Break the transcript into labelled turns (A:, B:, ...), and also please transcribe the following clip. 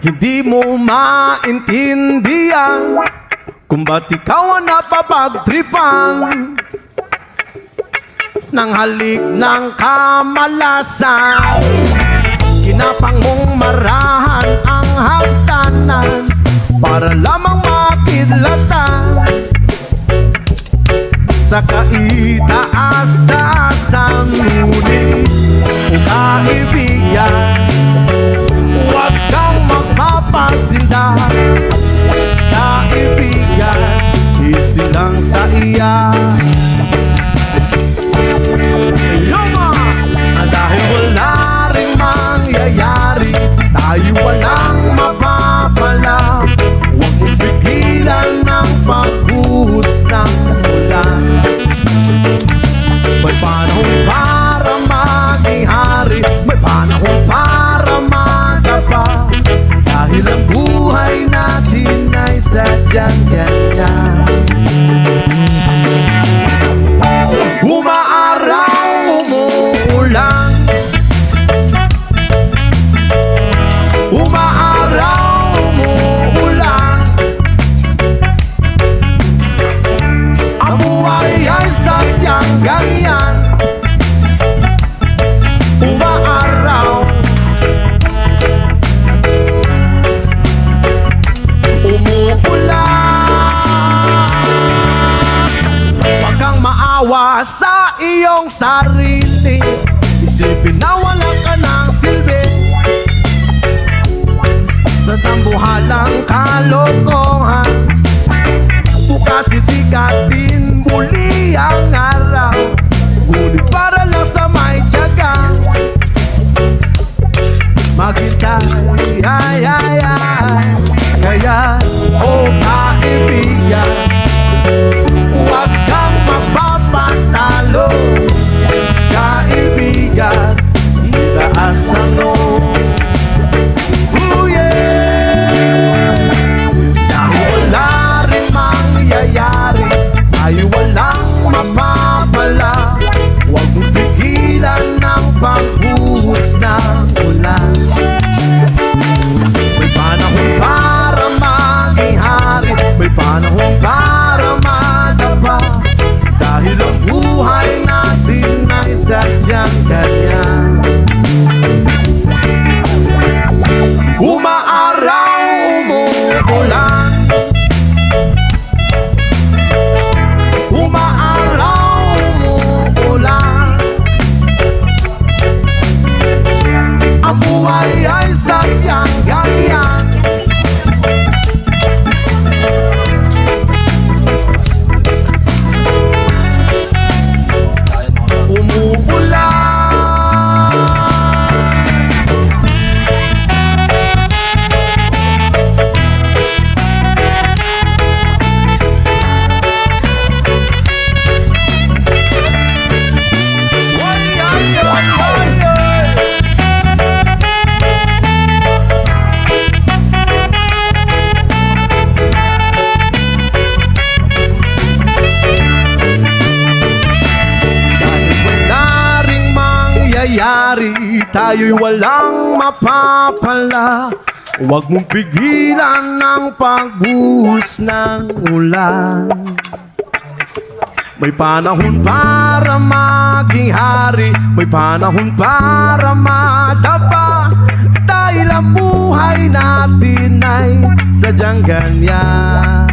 A: Hindi mo maintindihan kung ba't ikaw ang napapagtripan ng halik ng kamalasan. Kinapang mong marahan ang hagdanan para lamang makidlatan sa kaitaas-taasan. Ngunit o kaibigan, huwag kang magpapasinda. Kaibigan, easy lang sa iya. Dahil wala rin mangyayari, tayo walang mapapala. Huwag mong pigilan ng pagbuhos ng ulan. May panahon para maging hari, may panahon para magapa. Dahil ang buhay natin ay sadyang ganyan. Umaaraw, umuulan. Umaaraw, umuulan. Ang buhay ay sadyang ganyan. Umaaraw, umuulan. Huwag kang maawa sa iyong sarili. Isipin na wala ka ng silbi sa tambuhalang kalokohan. Bukas sisikat din muli ang araw, ngunit para lang sa may tiyaga maghintay, ay, ay, ay. Kaya, oh kaibigan, huwag kang magpapatalo. Kaibigan, itaas ang noo. Oh yeah. Dahil wala rin mangyayari, tayo walang mapapala. Huwag mong pigilan ng pagbuhos ng ulan. May panahon para maging hari, may panahon para madapa. Dahil ang buhay natin ay sadyang ganyan. Umaaraw, umuulan. Umaaraw, umuulan. Ang buhay ay sadyang ganyan. Tayo'y walang mapapala. Huwag mong pigilan ng pagbuhos ng ulan. May panahon para maging hari, may panahon para madapa. Dahil ang buhay natin ay sadyang ganyan.